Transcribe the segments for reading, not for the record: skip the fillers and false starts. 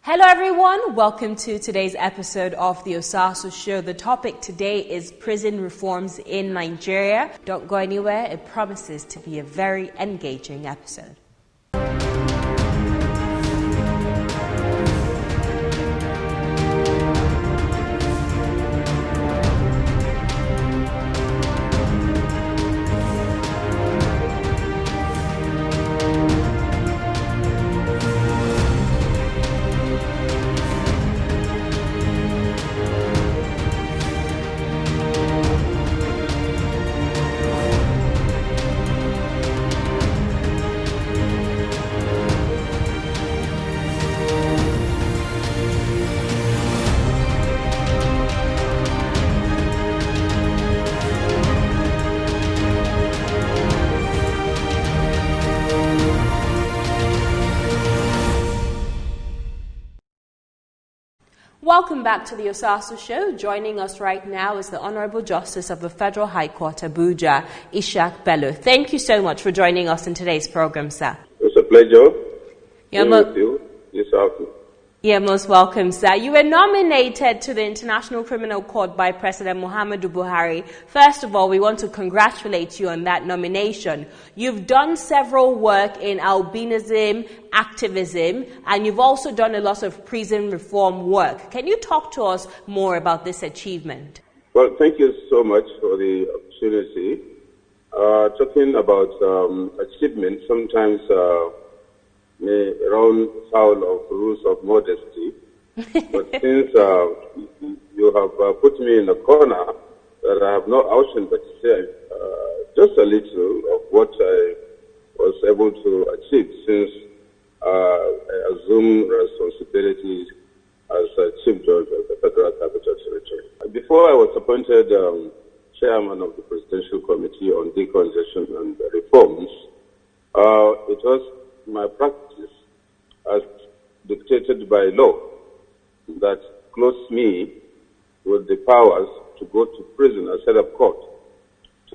Hello everyone, welcome to today's episode of the Osasu Show. The topic today is prison reforms in Nigeria. Don't go anywhere, it promises to be a very engaging episode. Welcome back to the Osasu Show. Joining us right now is the Honorable Justice of the Federal High Court, Abuja, Ishaq Bello. Thank you so much for joining us in today's program, sir. It's a pleasure being with you this afternoon. You're most welcome, sir. You were nominated to the International Criminal Court by President Muhammadu Buhari. First of all, we want to congratulate you on that nomination. You've done several work in albinism, activism, and you've also done a lot of prison reform work. Can you talk to us more about this achievement? Well, thank you so much for the opportunity. Talking about achievement, sometimes may run foul of rules of modesty. But since you have put me in a corner, that I have no option but to say just a little of what I was able to achieve since I assumed responsibilities as Chief Judge of the Federal Capital Territory. Before I was appointed Chairman of the Presidential Committee on Decongestion and Reforms, it was my practice as dictated by law that clothes me with the powers to go to prison as head of court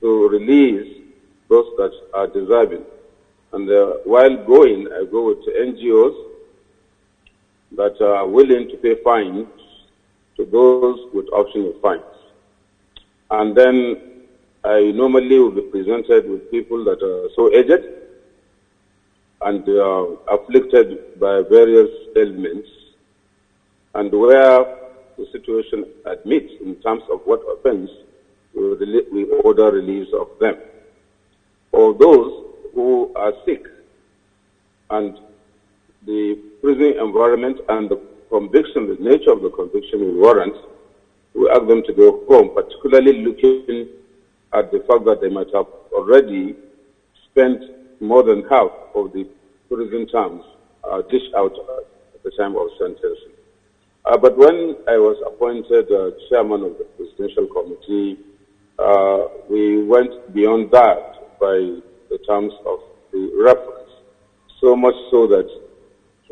to release those that are deserving. And while going, I go with NGOs that are willing to pay fines to those with option of fines. And then I normally will be presented with people that are so aged and afflicted by various ailments, and where the situation admits in terms of what offense, we order release of them. Or those who are sick and the prison environment and the conviction, the nature of the conviction will warrant, we ask them to go home, particularly looking at the fact that they might have already spent more than half of the prison terms dished out at the time of sentencing. But when I was appointed chairman of the Presidential Committee, we went beyond that by the terms of the reference, so much so that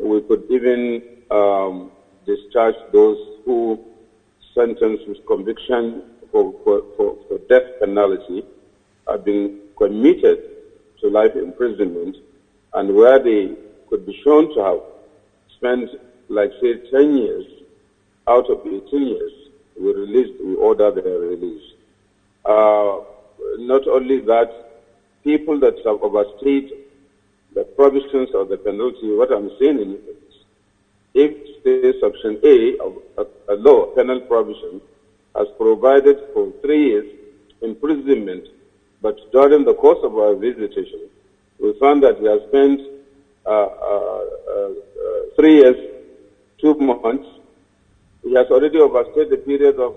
we could even discharge those who sentenced with conviction for death penalty have been committed to life imprisonment, and where they could be shown to have spent, like say, 10 years out of 18 years, we order their release. Not only that, people that have overstayed the provisions of the penalty, what I'm saying is, if say Section A of a law, penal provision, has provided for 3 years imprisonment, but during the course of our visitation, we found that we have spent 3 years, 2 months. He has already overstayed the period of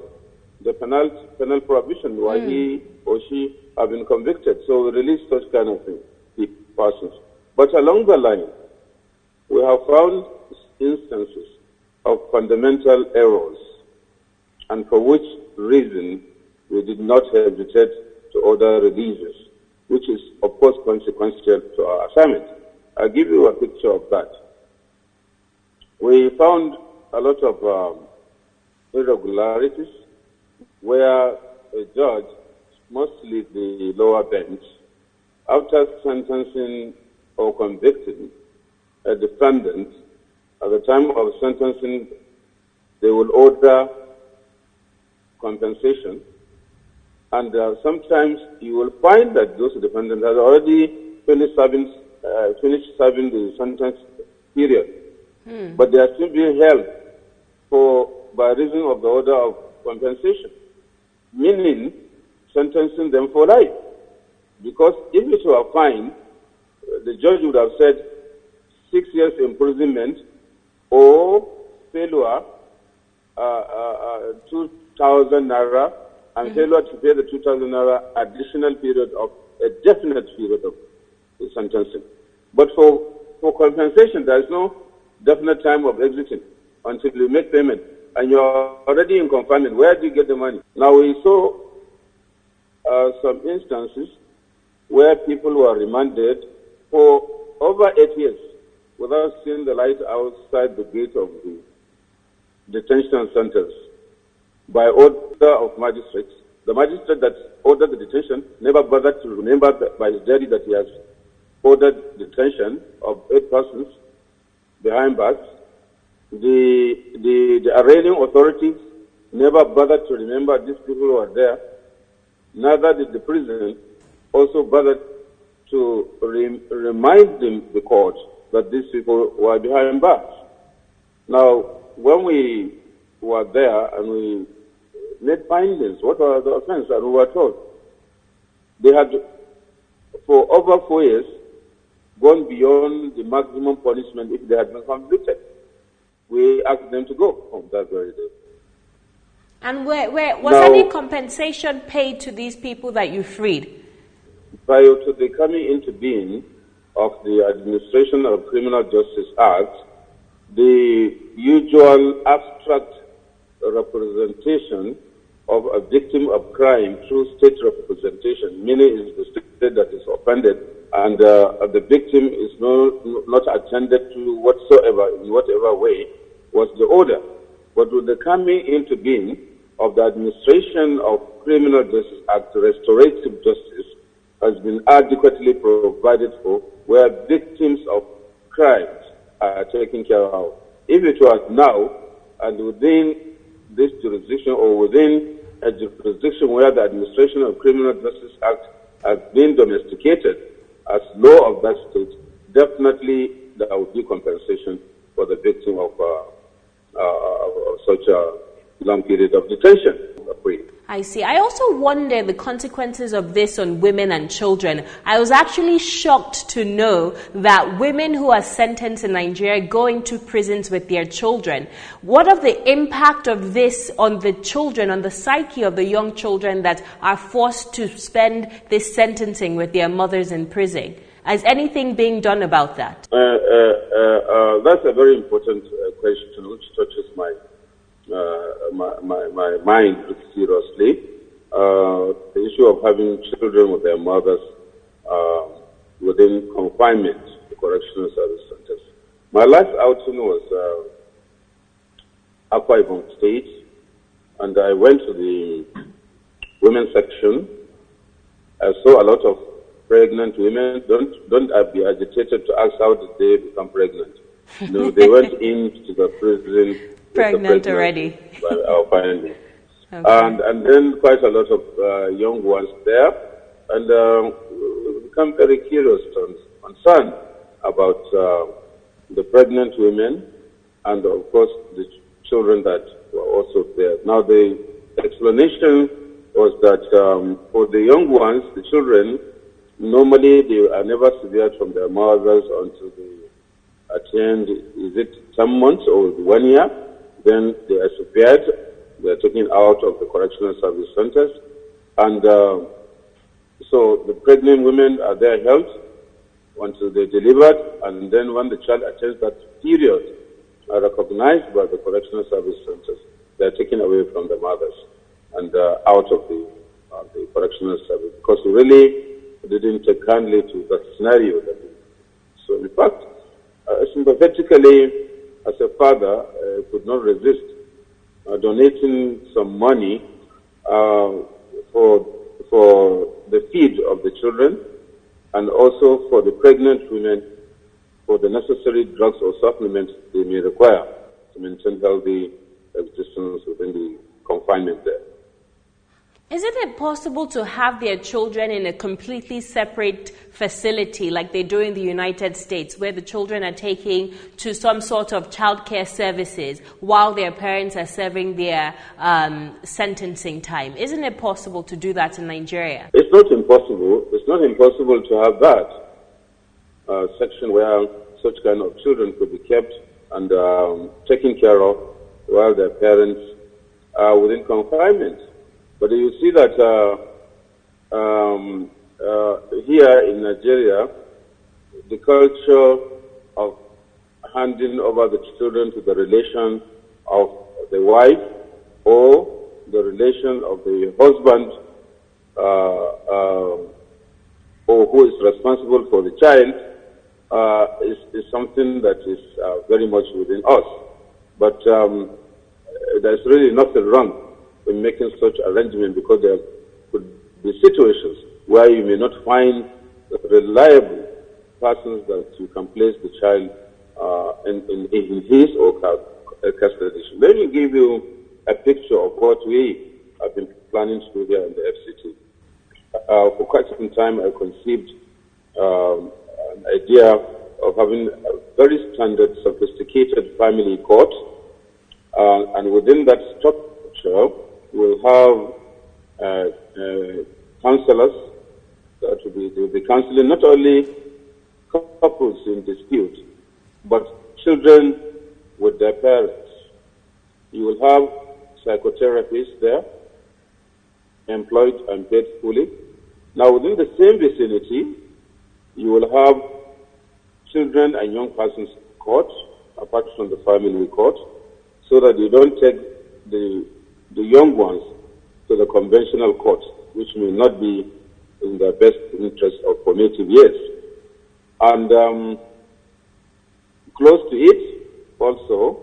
the penal provision while he or she have been convicted. So we release such kind of persons. But along the line, we have found instances of fundamental errors, and for which reason we did not hesitate to order releases, which is, of course, consequential to our assignment. I'll give you a picture of that. We found a lot of irregularities where a judge, mostly the lower bench, after sentencing or convicting a defendant at the time of sentencing, they will order compensation. And sometimes you will find that those defendants have already finished serving the sentence period. But they are still being held by reason of the order of compensation, meaning sentencing them for life. Because if it were fine, the judge would have said 6 years imprisonment or failure, 2,000 naira, and failure to pay the 2,000 naira additional period of a definite period of sentencing. But for compensation, there is no definite time of exiting until you make payment, and you are already in confinement. Where do you get the money? Now, we saw some instances where people were remanded for over 8 years without seeing the light outside the gate of the detention centers by order of magistrates. The magistrate that ordered the detention never bothered to remember by his diary that he has ordered detention of 8 persons behind bars. The arraigning authorities never bothered to remember these people who were there. Neither did the prison also bother to remind the court that these people were behind bars. Now, when we were there and we made findings, what were the offense, and we were told they had, for over 4 years, gone beyond the maximum punishment if they had been convicted. We asked them to go home that very day. And was any compensation paid to these people that you freed? Prior to the coming into being of the Administration of Criminal Justice Act, the usual abstract representation of a victim of crime through state representation, meaning it's the state that is offended, and the victim is not attended to whatsoever, in whatever way, was the order. But with the coming into being of the Administration of Criminal Justice Act, Restorative Justice has been adequately provided for, where victims of crimes are taken care of. If it was now, and within this jurisdiction or within a jurisdiction where the Administration of Criminal Justice Act has been domesticated as law of that state, definitely there will be compensation for the victim of such a long period of detention. I see. I also wonder the consequences of this on women and children. I was actually shocked to know that women who are sentenced in Nigeria go into prisons with their children. What of the impact of this on the children, on the psyche of the young children that are forced to spend this sentencing with their mothers in prison? Is anything being done about that? That's a very important question which touches my mind seriously. The issue of having children with their mothers within confinement, the correctional service centers. My last outing was Akwa Ibom State, and I went to the women's section. I saw a lot of pregnant women. Don't be agitated to ask how did they become pregnant. No, they went into the prison pregnant already. By our finding. Okay. And then quite a lot of young ones there, and we become very curious and concerned about the pregnant women and of course the children that were also there. Now the explanation was that for the young ones, the children, normally they are never severed from their mothers until they attain, is it 10 months or 1 year? Then they are severed, they are taken out of the correctional service centers, and so the pregnant women are there held until they're delivered, and then when the child attains that period, are recognized by the correctional service centers, they are taken away from the mothers and out of the correctional service, because we really didn't take kindly to that scenario. So in fact, sympathetically, as a father, could not resist donating some money for the feed of the children, and also for the pregnant women, for the necessary drugs or supplements they may require to maintain healthy existence within the confinement there. Isn't it possible to have their children in a completely separate facility like they do in the United States, where the children are taken to some sort of childcare services while their parents are serving their sentencing time? Isn't it possible to do that in Nigeria? It's not impossible. It's not impossible to have that section where such kind of children could be kept and taken care of while their parents are within confinement. But you see that here in Nigeria, the culture of handing over the children to the relation of the wife or the relation of the husband or who is responsible for the child is something that is very much within us. But there's really nothing wrong in making such arrangement, because there could be situations where you may not find reliable persons that you can place the child in his or her custody. Let me give you a picture of what we have been planning to do here in the FCT. For quite some time, I conceived an idea of having a very standard, sophisticated family court, and within that structure, we'll have counselors that will be counseling not only couples in dispute, but children with their parents. You will have psychotherapists there, employed and paid fully. Now, within the same vicinity, you will have children and young persons court, apart from the family court, so that you don't take the young ones to the conventional court, which may not be in their best interest of formative years. And close to it, also,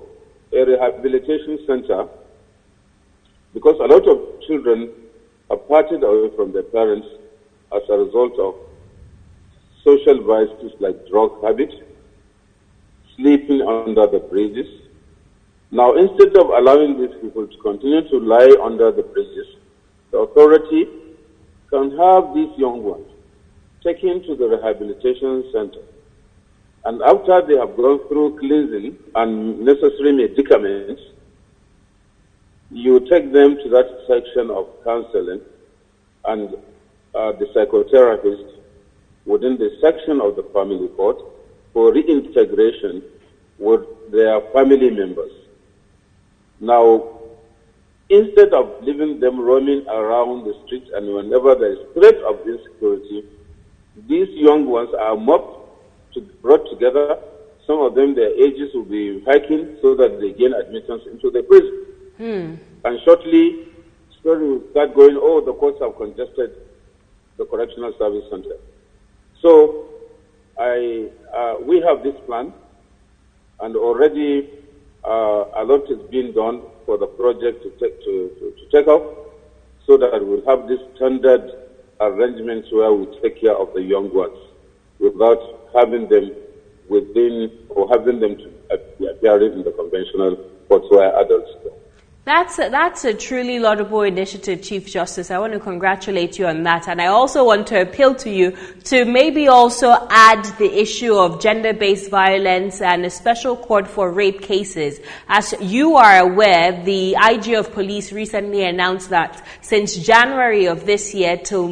a rehabilitation center, because a lot of children are parted away from their parents as a result of social vices like drug habit, sleeping under the bridges. Now, instead of allowing these people to continue to lie under the bridges, the authority can have these young ones taken to the rehabilitation center. And after they have gone through cleansing and necessary medicaments, you take them to that section of counseling, and the psychotherapist within the section of the family court for reintegration with their family members. Now, instead of leaving them roaming around the streets and whenever there is threat of insecurity, these young ones are brought together. Some of them, their ages will be hiking so that they gain admittance into the prison. And shortly, story will start going, oh, the courts have congested the Correctional Service Center. So, we have this plan, and already a lot is being done for the project to take off, so that we'll have this standard arrangements where we take care of the young ones without having them within or having them to appear in the conventional courts where adults go. That's a truly laudable initiative, Chief Justice. I want to congratulate you on that. And I also want to appeal to you to maybe also add the issue of gender-based violence and a special court for rape cases. As you are aware, the IG of police recently announced that since January of this year till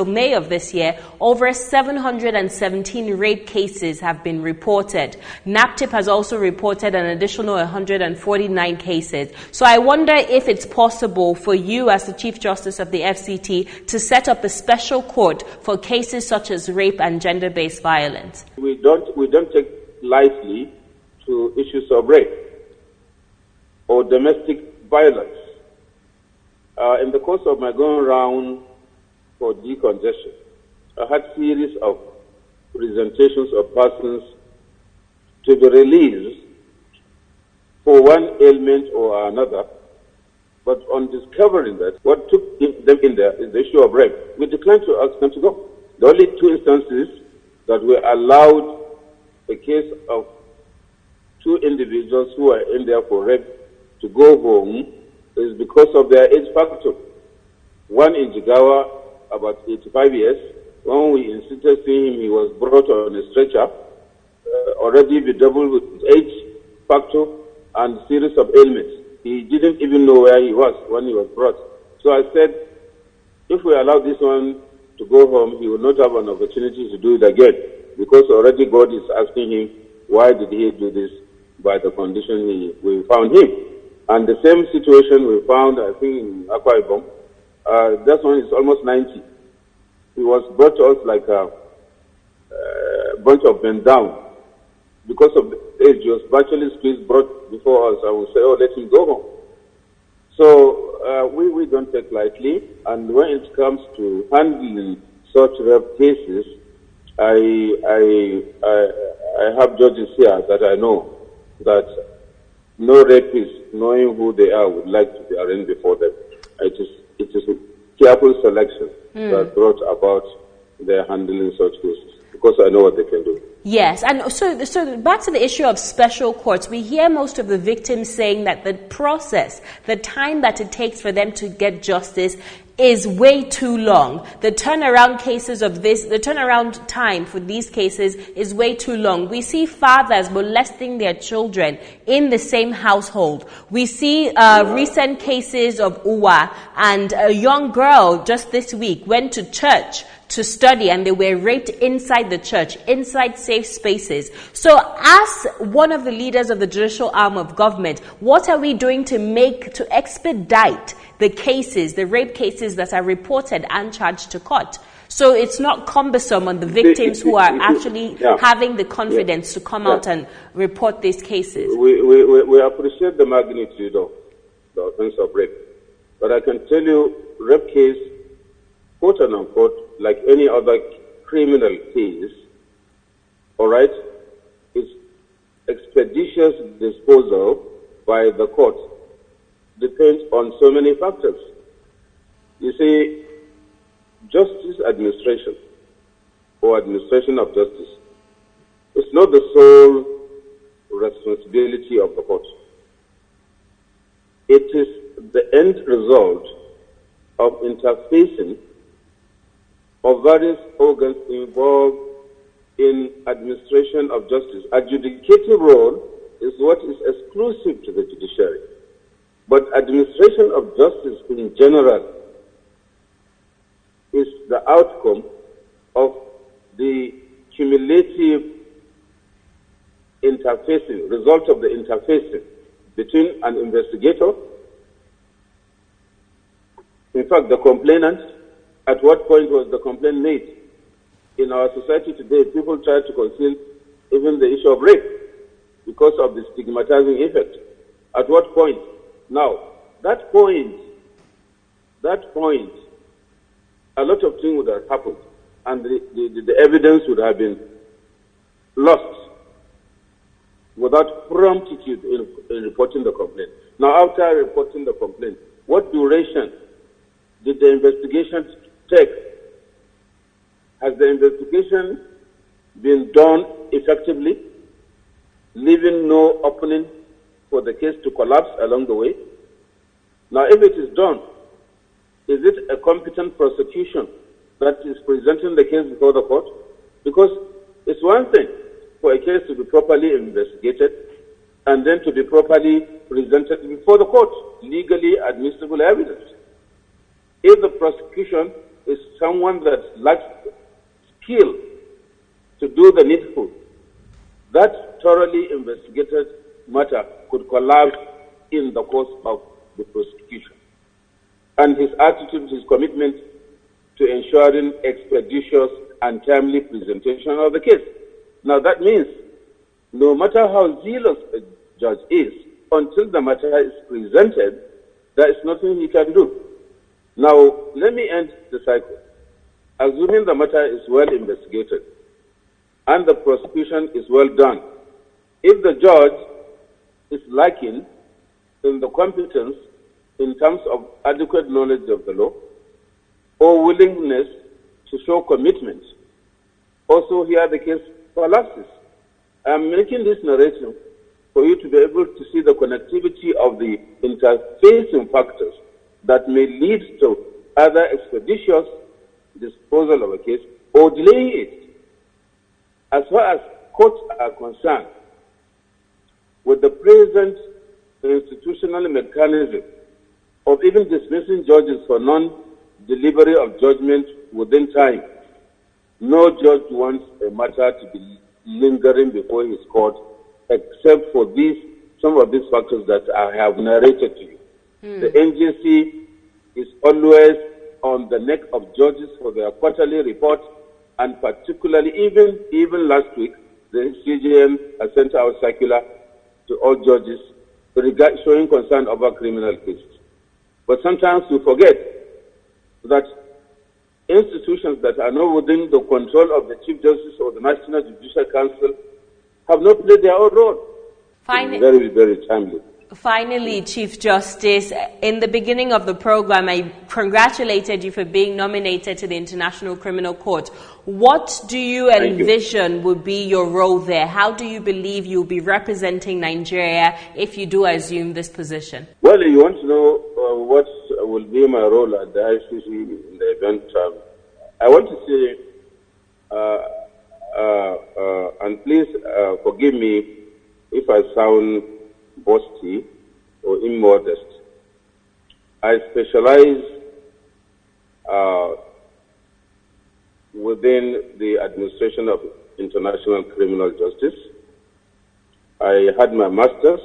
May of this year, over 717 rape cases have been reported. NAPTIP has also reported an additional 149 cases. So I wonder if it's possible for you as the Chief Justice of the FCT to set up a special court for cases such as rape and gender-based violence. We don't take lightly to issues of rape or domestic violence. In the course of my going around for decongestion, I had a series of presentations of persons to be released for one ailment or another, but on discovering that what took them in there is the issue of rape, we declined to ask them to go. The only two instances that were allowed a case of two individuals who are in there for rape to go home is because of their age factor. One in Jigawa, about 85 years. When we insisted seeing him, he was brought on a stretcher, already bedeviled with age factor and series of ailments. He didn't even know where he was when he was brought. So I said, if we allow this one to go home, he will not have an opportunity to do it again, because already God is asking him, why did he do this by the condition we found him? And the same situation we found, I think, in Akwa Ibom. That one is almost 90. He was brought to us like a bunch of men down. Because of the age, he was virtually squeezed, brought before us. I would say, oh, let him go home. So we don't take lightly. And when it comes to handling such rape cases, I have judges here that I know that no rapist, knowing who they are, would like to be arraigned before them. It is a careful selection that brought about their handling such cases, because I know what they can do. Yes, and so back to the issue of special courts, we hear most of the victims saying that the process, the time that it takes for them to get justice is way too long. The turnaround time for these cases is way too long. We see fathers molesting their children in the same household. We see recent cases of Uwa, and a young girl just this week went to church to study and they were raped inside the church, inside safe spaces. So as one of the leaders of the judicial arm of government, what are we doing to expedite the cases, the rape cases that are reported and charged to court? So it's not cumbersome on the victims who are actually having the confidence to come out and report these cases. We appreciate the magnitude of the offense of rape. But I can tell you, rape case, quote and unquote, like any other criminal case, all right, its expeditious disposal by the court depends on so many factors. You see, justice administration or administration of justice is not the sole responsibility of the court. It is the end result of interfacing of various organs involved in administration of justice. Adjudicative role is what is exclusive to the judiciary. But administration of justice in general is the outcome of the cumulative interfacing, result of the interfacing between an investigator, in fact, the complainant. At what point was the complaint made? In our society today, people try to conceal even the issue of rape because of the stigmatizing effect. At what point? Now, that point, a lot of things would have happened, and the evidence would have been lost without promptitude in reporting the complaint. Now, after reporting the complaint, what duration did the investigation take? Has the investigation been done effectively, leaving no opening for the case to collapse along the way? Now, if it is done, is it a competent prosecution that is presenting the case before the court? Because it's one thing for a case to be properly investigated and then to be properly presented before the court, legally admissible evidence. If the prosecution is someone that lacks skill to do the needful, that thoroughly investigated matter could collapse in the course of the prosecution. And his attitude, his commitment to ensuring expeditious and timely presentation of the case. Now that means no matter how zealous a judge is, until the matter is presented, there is nothing he can do. Now, let me end the cycle. Assuming the matter is well investigated and the prosecution is well done, if the judge is lacking in the competence in terms of adequate knowledge of the law or willingness to show commitment, also here the case collapses. I'm making this narrative for you to be able to see the connectivity of the interfacing factors that may lead to either expeditious disposal of a case or delaying it. As far as courts are concerned, with the present institutional mechanism of even dismissing judges for non-delivery of judgment within time, no judge wants a matter to be lingering before his court, except for some of these factors that I have narrated to you. The NJC is always on the neck of judges for their quarterly report, and particularly even last week, the CJN has sent out circular to all judges showing concern over criminal cases. But sometimes we forget that institutions that are not within the control of the Chief Justice or the National Judicial Council have not played their own role. Very, very timely. Finally, Chief Justice, in the beginning of the program, I congratulated you for being nominated to the International Criminal Court. What do you envision would be your role there? How do you believe you'll be representing Nigeria if you do assume this position? Well, you want to know what will be my role at the ICC in the event. I want to say, and please forgive me if I sound boasty or immodest. I specialize within the administration of international criminal justice. I had my master's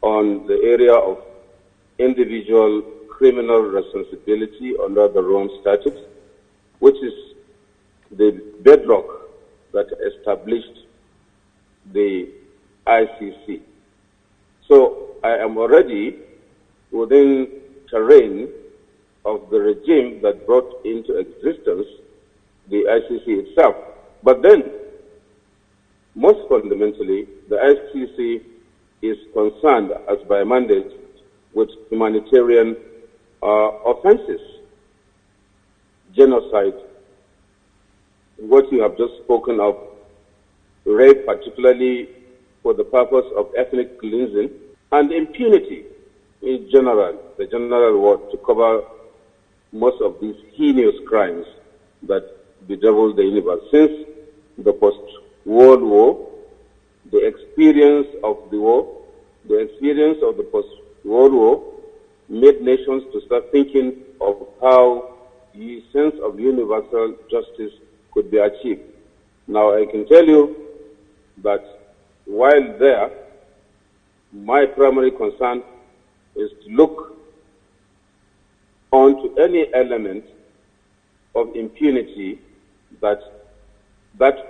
on the area of individual criminal responsibility under the Rome Statute, which is the bedrock that established the ICC. So I am already within terrain of the regime that brought into existence the ICC itself. But then, most fundamentally, the ICC is concerned, as by mandate, with humanitarian offenses, genocide, what you have just spoken of, rape, particularly for the purpose of ethnic cleansing, and impunity in general, the general word to cover most of these heinous crimes that bedevil the universe. Since the post-World War, the experience of the war, the experience of the post-World War made nations to start thinking of how the sense of universal justice could be achieved. Now, I can tell you that while there, my primary concern is to look onto any element of impunity that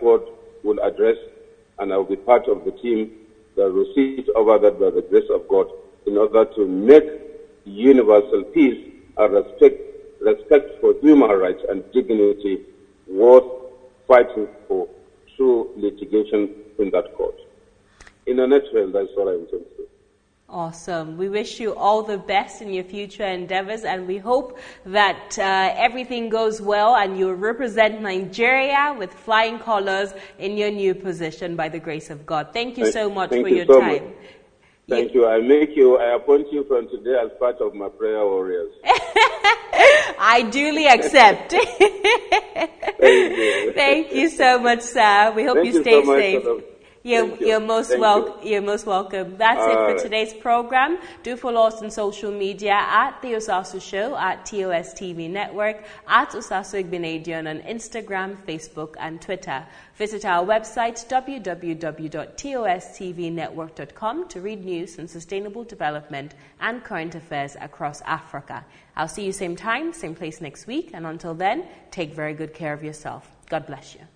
court will address, and I will be part of the team that will see over that by the grace of God in order to make universal peace and respect for human rights and dignity worth fighting for through litigation in that court. In a nutshell, that's what I intend to do. Awesome. We wish you all the best in your future endeavors, and we hope that everything goes well and you represent Nigeria with flying colors in your new position by the grace of God. Thank you so much for your time. Thank you. I appoint you from today as part of my prayer warriors. I duly accept. Thank you so much, sir. We hope you stay safe. You're most welcome. That's it for today's program. Do follow us on social media at The Osasu Show, at TOS TV Network, at Osasu Igbinedion on Instagram, Facebook, and Twitter. Visit our website, www.tostvnetwork.com, to read news on sustainable development and current affairs across Africa. I'll see you same time, same place next week. And until then, take very good care of yourself. God bless you.